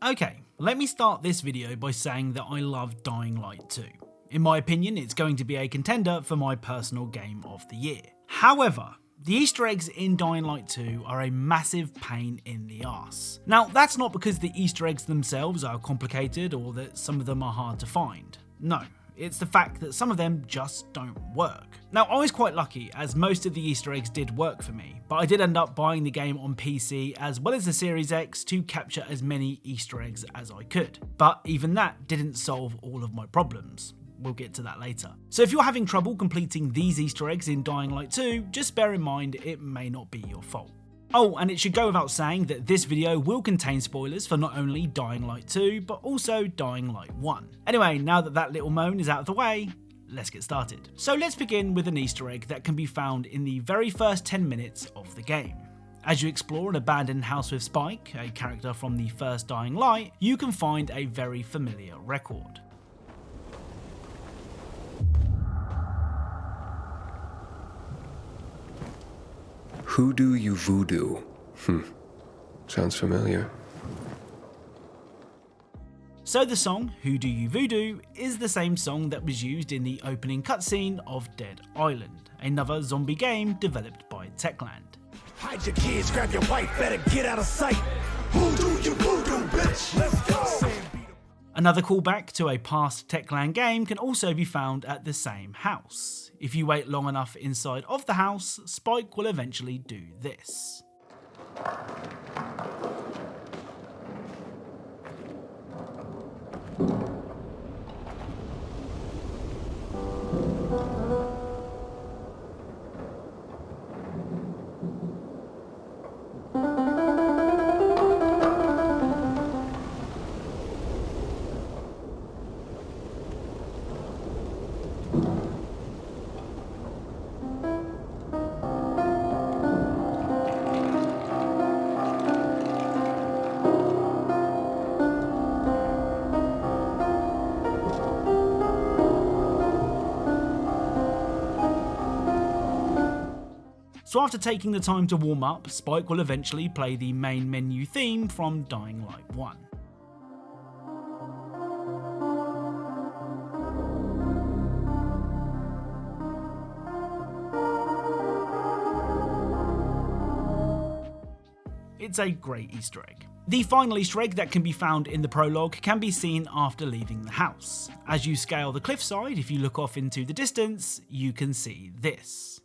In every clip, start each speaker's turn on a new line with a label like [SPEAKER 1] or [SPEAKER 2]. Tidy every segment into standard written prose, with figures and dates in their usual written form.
[SPEAKER 1] Okay, let me start this video by saying that I love Dying Light 2. In my opinion, it's going to be a contender for my personal game of the year. However, the Easter eggs in Dying Light 2 are a massive pain in the arse. Now, that's not because the Easter eggs themselves are complicated or that some of them are hard to find. No, it's the fact that some of them just don't work. Now, I was quite lucky as most of the Easter eggs did work for me, but I did end up buying the game on PC as well as the Series X to capture as many Easter eggs as I could. But even that didn't solve all of my problems. We'll get to that later. So if you're having trouble completing these Easter eggs in Dying Light 2, just bear in mind it may not be your fault. Oh, and it should go without saying that this video will contain spoilers for not only Dying Light 2, but also Dying Light 1. Anyway, now that little moan is out of the way, let's get started. So let's begin with an Easter egg that can be found in the very first 10 minutes of the game. As you explore an abandoned house with Spike, a character from the first Dying Light, you can find a very familiar record.
[SPEAKER 2] Who do you voodoo? Sounds familiar.
[SPEAKER 1] So the song, Who Do You Voodoo, is the same song that was used in the opening cutscene of Dead Island, another zombie game developed by Techland.
[SPEAKER 3] Hide your kids, grab your wife, better get out of sight. Voodoo, you voodoo, bitch. Let's go.
[SPEAKER 1] Another callback to a past Techland game can also be found at the same house. If you wait long enough inside of the house, Spike will eventually do this. So after taking the time to warm up, Spike will eventually play the main menu theme from Dying Light 1. It's a great Easter egg. The final Easter egg that can be found in the prologue can be seen after leaving the house. As you scale the cliffside, if you look off into the distance, you can see this.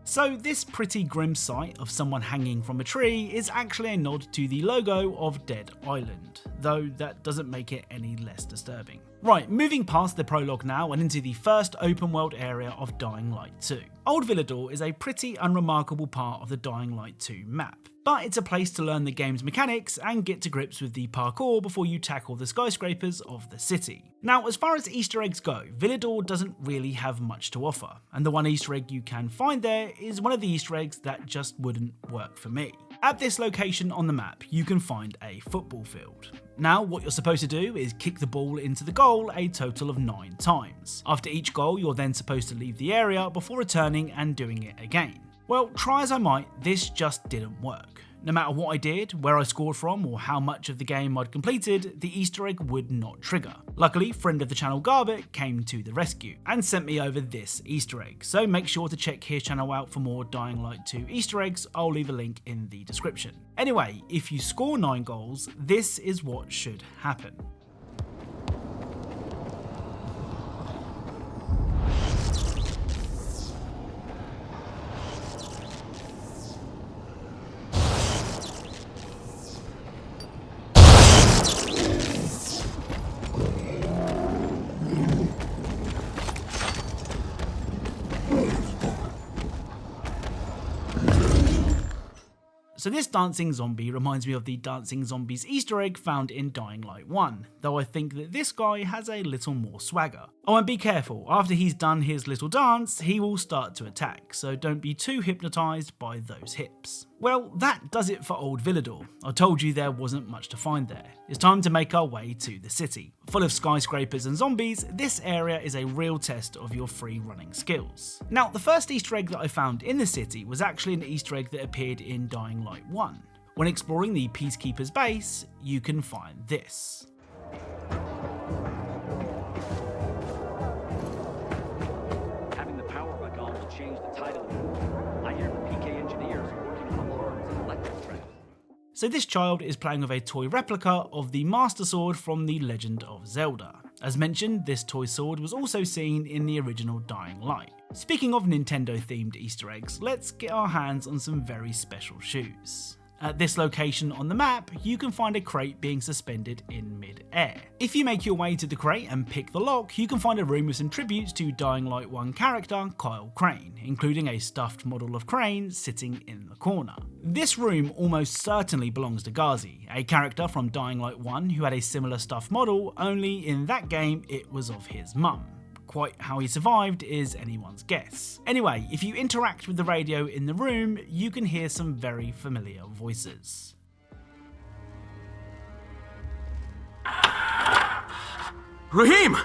[SPEAKER 1] So this pretty grim sight of someone hanging from a tree is actually a nod to the logo of Dead Island, though that doesn't make it any less disturbing. Right, moving past the prologue now and into the first open world area of Dying Light 2. Old Villador is a pretty unremarkable part of the Dying Light 2 map, but it's a place to learn the game's mechanics and get to grips with the parkour before you tackle the skyscrapers of the city. Now, as far as Easter eggs go, Villador doesn't really have much to offer, and the one Easter egg you can find there is one of the Easter eggs that just wouldn't work for me. At this location on the map, you can find a football field. Now, what you're supposed to do is kick the ball into the goal a total of 9 times. After each goal, you're then supposed to leave the area before returning and doing it again. Well, try as I might, this just didn't work. No matter what I did, where I scored from, or how much of the game I'd completed, the Easter egg would not trigger. Luckily, friend of the channel Garbit came to the rescue and sent me over this Easter egg, so make sure to check his channel out for more Dying Light 2 Easter eggs. I'll leave a link in the description. Anyway, if you score 9 goals, this is what should happen. So this dancing zombie reminds me of the dancing zombies Easter egg found in Dying Light 1, though I think that this guy has a little more swagger. Oh, and be careful, after he's done his little dance, he will start to attack, so don't be too hypnotised by those hips. Well, that does it for Old Villador. I told you there wasn't much to find there. It's time to make our way to the city. Full of skyscrapers and zombies, this area is a real test of your free running skills. Now, the first Easter egg that I found in the city was actually an Easter egg that appeared in Dying Light 1. When exploring the Peacekeeper's base, you can find this.
[SPEAKER 4] Having the power back on will change the title. I hear the PK engineers are working on alarms and electric traps.
[SPEAKER 1] So this child is playing with a toy replica of the Master Sword from The Legend of Zelda. As mentioned, this toy sword was also seen in the original Dying Light. Speaking of Nintendo themed Easter eggs, let's get our hands on some very special shoes. At this location on the map, you can find a crate being suspended in mid-air. If you make your way to the crate and pick the lock, you can find a room with some tributes to Dying Light 1 character Kyle Crane, including a stuffed model of Crane sitting in the corner. This room almost certainly belongs to Gazi, a character from Dying Light 1 who had a similar stuffed model, only in that game it was of his mum. Quite how he survived is anyone's guess. Anyway, if you interact with the radio in the room, you can hear some very familiar voices.
[SPEAKER 5] Raheem!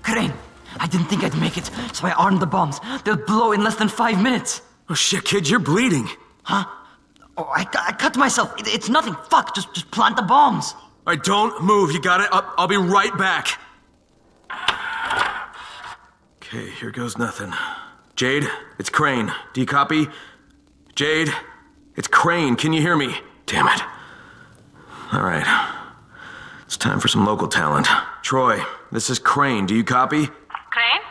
[SPEAKER 6] Crane, I didn't think I'd make it, so I armed the bombs. They'll blow in less than 5 minutes.
[SPEAKER 5] Oh shit, kid, you're bleeding.
[SPEAKER 6] Huh? Oh, I cut myself. It's nothing. Fuck, just plant the bombs.
[SPEAKER 5] Alright, don't move, you got it? I'll be right back. Okay, here goes nothing. Jade, it's Crane. Do you copy? Jade, it's Crane. Can you hear me? Damn it. Alright. It's time for some local talent. Troy, this is Crane. Do you copy?
[SPEAKER 7] Crane?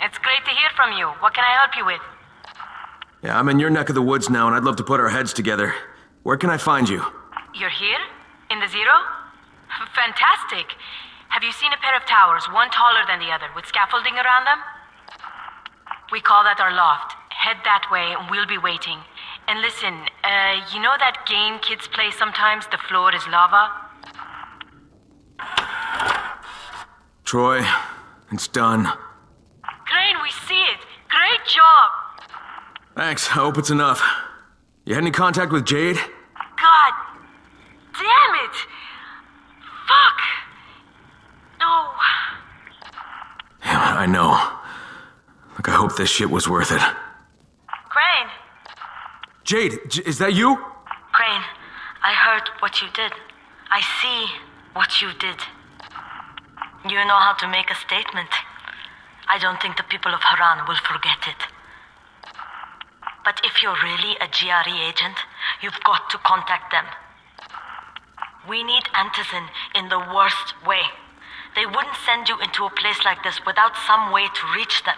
[SPEAKER 7] It's great to hear from you. What can I help you with?
[SPEAKER 5] Yeah, I'm in your neck of the woods now, and I'd love to put our heads together. Where can I find you?
[SPEAKER 7] You're here? In the Zero? Fantastic. Have you seen a pair of towers, one taller than the other, with scaffolding around them? We call that our loft. Head that way and we'll be waiting. And listen, you know that game kids play sometimes, the floor is lava?
[SPEAKER 5] Troy, it's done.
[SPEAKER 7] Crane, we see it. Great job.
[SPEAKER 5] Thanks, I hope it's enough. You had any contact with Jade?
[SPEAKER 7] God damn it. Fuck. No.
[SPEAKER 5] Damn it, I know. Look, I hope this shit was worth it.
[SPEAKER 7] Crane.
[SPEAKER 5] Jade, is that you?
[SPEAKER 7] Crane, I heard what you did. I see what you did. You know how to make a statement. I don't think the people of Haran will forget it. But if you're really a GRE agent, you've got to contact them. We need Antizin in the worst way. They wouldn't send you into a place like this without some way to reach them.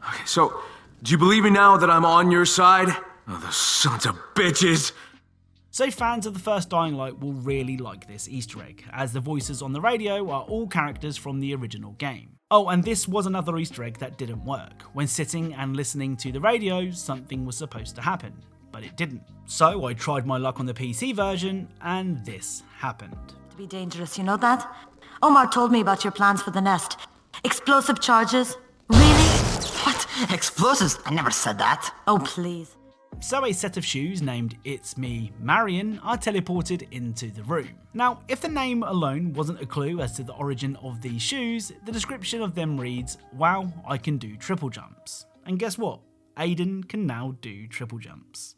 [SPEAKER 5] Okay, so, do you believe me now that I'm on your side? Oh, those sons of bitches!
[SPEAKER 1] So fans of the first Dying Light will really like this Easter egg, as the voices on the radio are all characters from the original game. Oh, and this was another Easter egg that didn't work. When sitting and listening to the radio, something was supposed to happen, but it didn't. So I tried my luck on the PC version, and this happened.
[SPEAKER 8] To be dangerous, you know that? Omar told me about your plans for the nest. Explosive charges? Really?
[SPEAKER 6] What? Explosives? I never said that.
[SPEAKER 8] Oh, please.
[SPEAKER 1] So a set of shoes named It's Me Marion are teleported into the room. Now, if the name alone wasn't a clue as to the origin of these shoes, the description of them reads, "Wow, I can do triple jumps." And guess what? Aiden can now do triple jumps.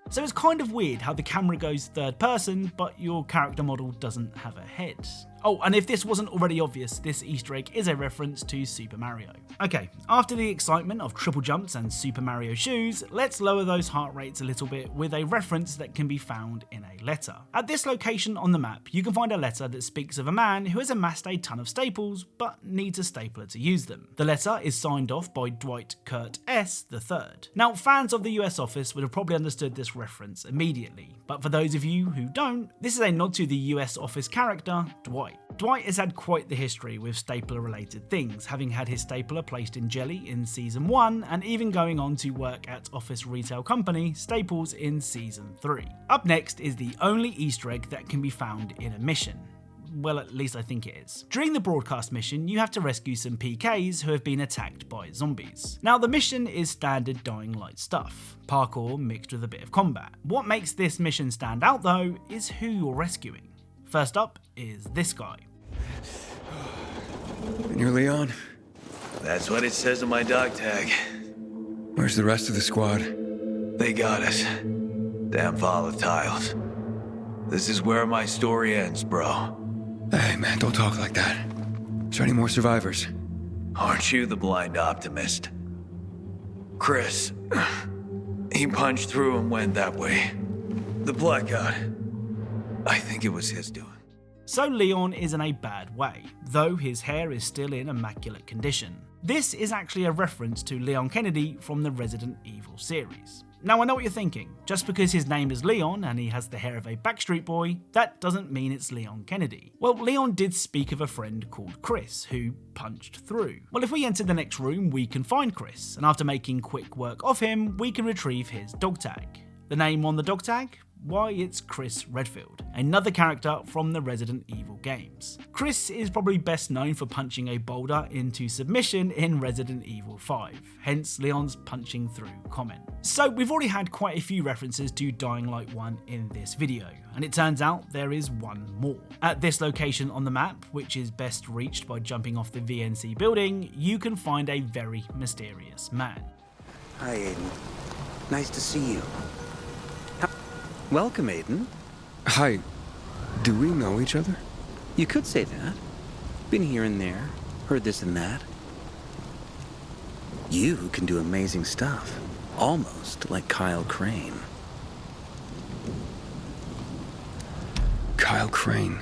[SPEAKER 1] So it's kind of weird how the camera goes third person, but your character model doesn't have a head. Oh, and if this wasn't already obvious, this Easter egg is a reference to Super Mario. Okay, after the excitement of triple jumps and Super Mario shoes, let's lower those heart rates a little bit with a reference that can be found in a letter. At this location on the map, you can find a letter that speaks of a man who has amassed a ton of staples, but needs a stapler to use them. The letter is signed off by Dwight Kurt S. III. Now, fans of the US office would have probably understood this reference immediately, but for those of you who don't, this is a nod to the US office character, Dwight. Right, Dwight has had quite the history with stapler-related things, having had his stapler placed in jelly in Season 1 and even going on to work at office retail company Staples in Season 3. Up next is the only Easter egg that can be found in a mission. Well, at least I think it is. During the broadcast mission, you have to rescue some PKs who have been attacked by zombies. Now, the mission is standard Dying Light stuff, parkour mixed with a bit of combat. What makes this mission stand out though is who you're rescuing. First up is this guy.
[SPEAKER 2] And you're Leon?
[SPEAKER 9] That's what it says on my dog tag.
[SPEAKER 2] Where's the rest of the squad?
[SPEAKER 9] They got us. Damn volatiles. This is where my story ends, bro.
[SPEAKER 2] Hey, man, don't talk like that. Is there any more survivors?
[SPEAKER 9] Aren't you the blind optimist? Chris, he punched through and went that way. The blackout. I think it was his doing.
[SPEAKER 1] So Leon is in a bad way, though his hair is still in immaculate condition. This is actually a reference to Leon Kennedy from the Resident Evil series. Now I know what you're thinking, just because his name is Leon and he has the hair of a Backstreet Boy, that doesn't mean it's Leon Kennedy. Well, Leon did speak of a friend called Chris, who punched through. Well, if we enter the next room, we can find Chris, and after making quick work of him, we can retrieve his dog tag. The name on the dog tag? Why, it's Chris Redfield, another character from the Resident Evil games. Chris is probably best known for punching a boulder into submission in Resident Evil 5, hence Leon's punching through comment. So we've already had quite a few references to Dying Light 1 in this video, and it turns out there is one more. At this location on the map, which is best reached by jumping off the VNC building, you can find a very mysterious man.
[SPEAKER 10] Hi, Aiden. Nice to see you. Welcome, Aiden.
[SPEAKER 2] Hi. Do we know each other?
[SPEAKER 10] You could say that. Been here and there, heard this and that. You can do amazing stuff. Almost like Kyle Crane.
[SPEAKER 2] Kyle Crane.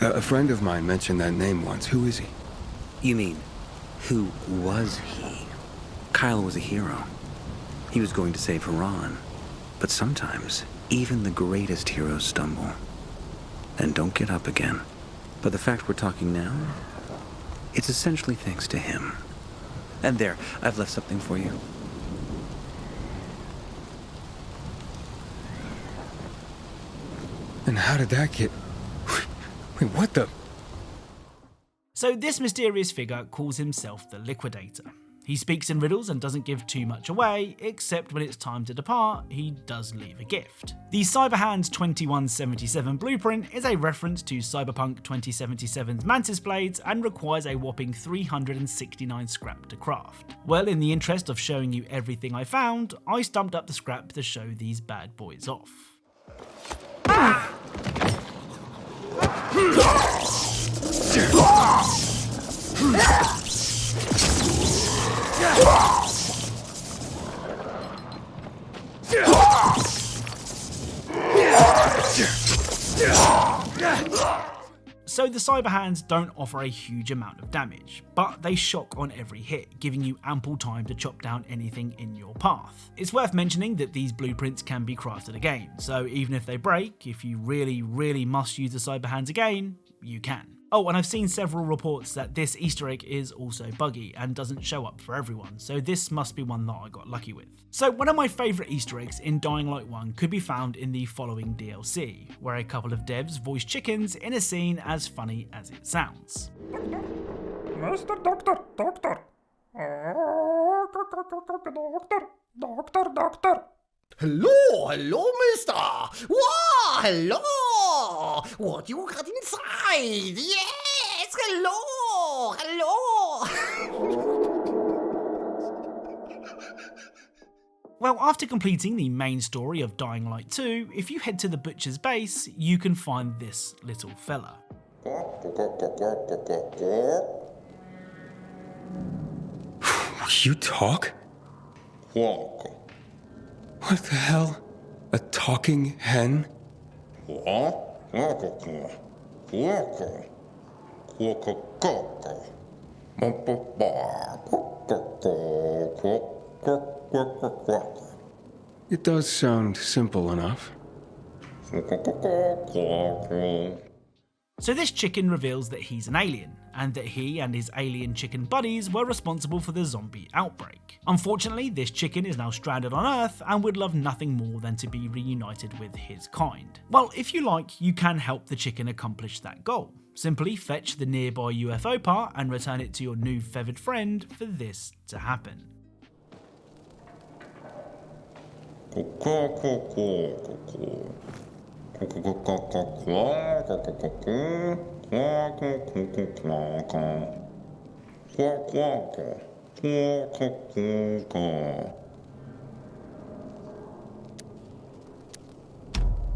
[SPEAKER 2] A friend of mine mentioned that name once. Who is he?
[SPEAKER 10] You mean, who was he? Kyle was a hero. He was going to save Haran. But sometimes, even the greatest heroes stumble and don't get up again. But the fact we're talking now, it's essentially thanks to him. And there, I've left something for you.
[SPEAKER 2] And how did that get... Wait, what the...
[SPEAKER 1] So this mysterious figure calls himself the Liquidator. He speaks in riddles and doesn't give too much away, except when it's time to depart, he does leave a gift. The Cyberhands 2177 blueprint is a reference to Cyberpunk 2077's Mantis blades and requires a whopping 369 scrap to craft. Well, in the interest of showing you everything I found, I stumped up the scrap to show these bad boys off. So the Cyberhands don't offer a huge amount of damage, but they shock on every hit, giving you ample time to chop down anything in your path. It's worth mentioning that these blueprints can be crafted again, so even if they break, if you really must use the Cyberhands again, you can. Oh, and I've seen several reports that this Easter egg is also buggy and doesn't show up for everyone, so this must be one that I got lucky with. So one of my favourite Easter eggs in Dying Light 1 could be found in the following DLC, where a couple of devs voice chickens in a scene as funny as it sounds.
[SPEAKER 11] Mr. Doctor. Doctor. Hello, mister! Wow, hello! What you got inside? Yes, hello!
[SPEAKER 1] Well, after completing the main story of Dying Light 2, if you head to the Butcher's base, you can find this little fella.
[SPEAKER 2] You talk? What the hell? A talking hen? It does sound simple enough.
[SPEAKER 1] So this chicken reveals that he's an alien, and that he and his alien chicken buddies were responsible for the zombie outbreak. Unfortunately, this chicken is now stranded on Earth and would love nothing more than to be reunited with his kind. Well, if you like, you can help the chicken accomplish that goal. Simply fetch the nearby UFO part and return it to your new feathered friend for this to happen.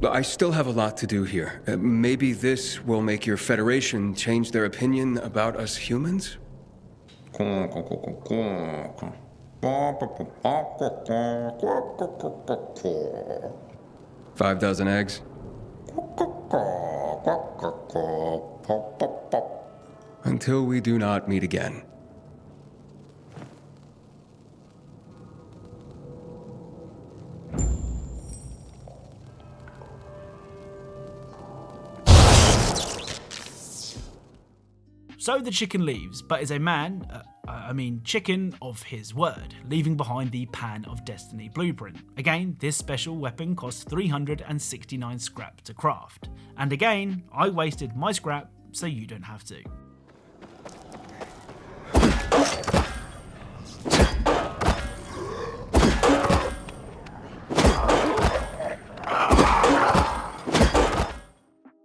[SPEAKER 2] I still have a lot to do here. Maybe this will make your Federation change their opinion about us humans? 5 dozen eggs? Until we do not meet again.
[SPEAKER 1] So the chicken leaves, but is a man, chicken of his word, leaving behind the Pan of Destiny blueprint. Again, this special weapon costs 369 scrap to craft. And again, I wasted my scrap, so you don't have to.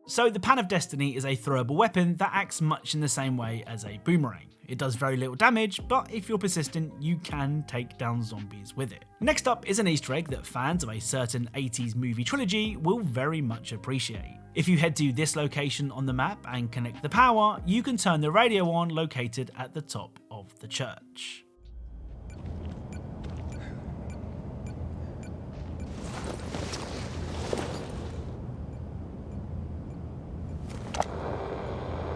[SPEAKER 1] So the Pan of Destiny is a throwable weapon that acts much in the same way as a boomerang. It does very little damage, but if you're persistent, you can take down zombies with it. Next up is an Easter egg that fans of a certain 80s movie trilogy will very much appreciate. If you head to this location on the map and connect the power, you can turn the radio on located at the top of the church.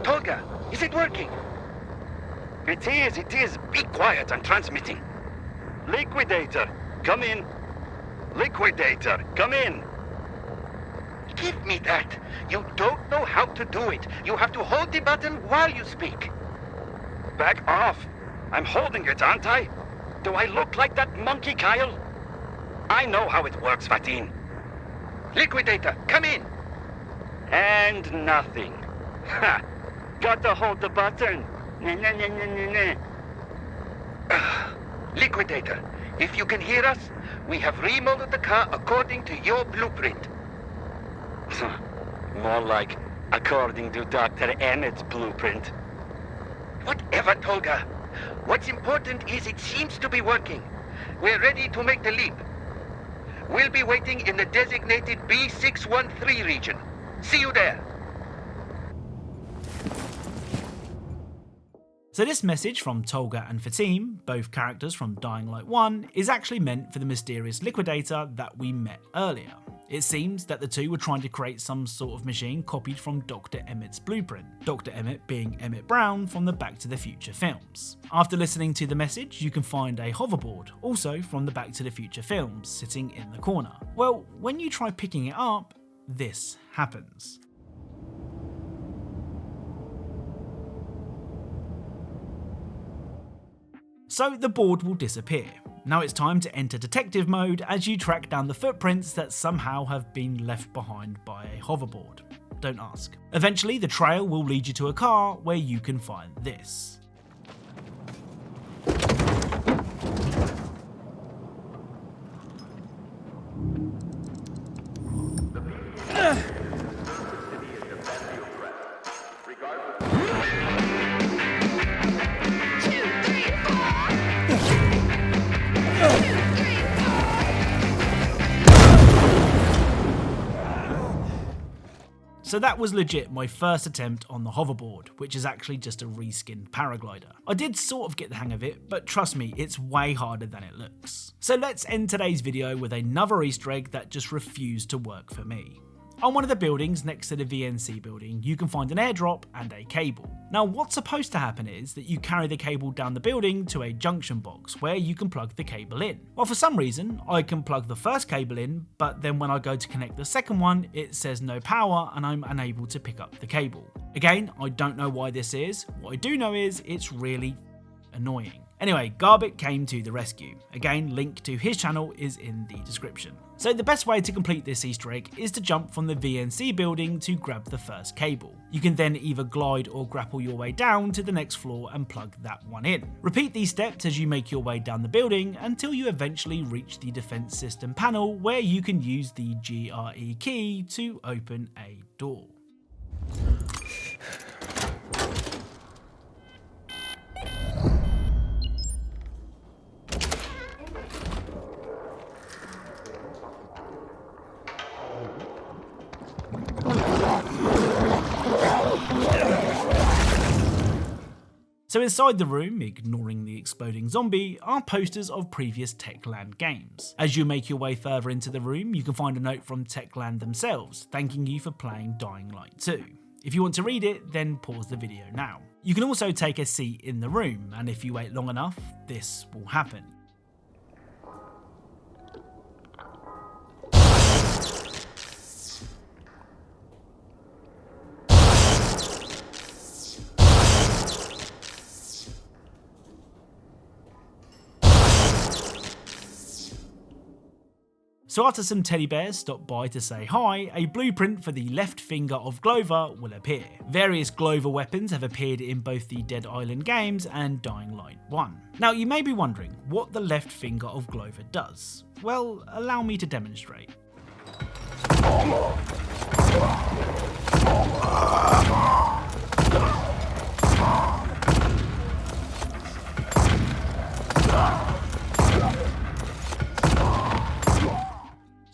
[SPEAKER 12] Tolga, is it working? It is. Be quiet, I'm transmitting. Liquidator, come in. Liquidator, come in. Give me that. You don't know how to do it. You have to hold the button while you speak. Back off. I'm holding it, aren't I? Do I look like that monkey, Kyle? I know how it works, Fatin. Liquidator, come in. And nothing. Ha! Got to hold the button. Liquidator, if you can hear us, we have remodeled the car according to your blueprint. More like according to Dr. Emmett's blueprint. Whatever, Tolga. What's important is it seems to be working. We're ready to make the leap. We'll be waiting in the designated B613 region. See you there.
[SPEAKER 1] So this message from Tolga and Fatim, both characters from Dying Light 1, is actually meant for the mysterious Liquidator that we met earlier. It seems that the two were trying to create some sort of machine copied from Dr. Emmett's blueprint, Dr. Emmett being Emmett Brown from the Back to the Future films. After listening to the message, you can find a hoverboard, also from the Back to the Future films, sitting in the corner. Well, when you try picking it up, this happens. So the board will disappear. Now it's time to enter detective mode as you track down the footprints that somehow have been left behind by a hoverboard. Don't ask. Eventually the trail will lead you to a car where you can find this. So that was legit my first attempt on the hoverboard, which is actually just a reskinned paraglider. I did sort of get the hang of it, but trust me, it's way harder than it looks. So let's end today's video with another Easter egg that just refused to work for me. On one of the buildings next to the VNC building, you can find an airdrop and a cable. Now what's supposed to happen is that you carry the cable down the building to a junction box where you can plug the cable in. Well, for some reason, I can plug the first cable in, but then when I go to connect the second one, it says no power and I'm unable to pick up the cable. Again, I don't know why this is. What I do know is it's really annoying. Anyway, Garbit came to the rescue. Again, link to his channel is in the description. So the best way to complete this Easter egg is to jump from the VNC building to grab the first cable. You can then either glide or grapple your way down to the next floor and plug that one in. Repeat these steps as you make your way down the building until you eventually reach the defense system panel where you can use the GRE key to open a door. So inside the room, ignoring the exploding zombie, are posters of previous Techland games. As you make your way further into the room, you can find a note from Techland themselves, thanking you for playing Dying Light 2. If you want to read it, then pause the video now. You can also take a seat in the room, and if you wait long enough, this will happen. So after some teddy bears stop by to say hi, a blueprint for the left finger of Glova will appear. Various Glova weapons have appeared in both the Dead Island games and Dying Light 1. Now you may be wondering what the left finger of Glova does. Well, allow me to demonstrate.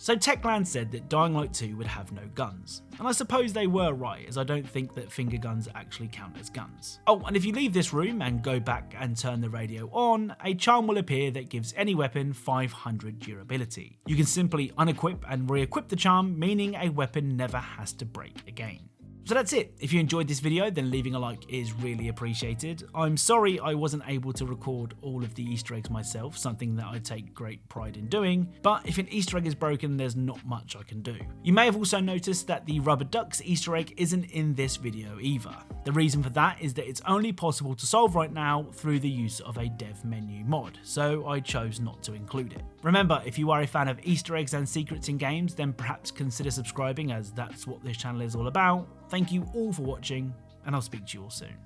[SPEAKER 1] So Techland said that Dying Light 2 would have no guns, and I suppose they were right, as I don't think that finger guns actually count as guns. Oh, and if you leave this room and go back and turn the radio on, a charm will appear that gives any weapon 500 durability. You can simply unequip and re-equip the charm, meaning a weapon never has to break again. So that's it. If you enjoyed this video, then leaving a like is really appreciated. I'm sorry I wasn't able to record all of the Easter eggs myself, something that I take great pride in doing, but if an Easter egg is broken, there's not much I can do. You may have also noticed that the Rubber Ducks Easter egg isn't in this video either. The reason for that is that it's only possible to solve right now through the use of a dev menu mod, so I chose not to include it. Remember, if you are a fan of Easter eggs and secrets in games, then perhaps consider subscribing, as that's what this channel is all about. Thank you all for watching, and I'll speak to you all soon.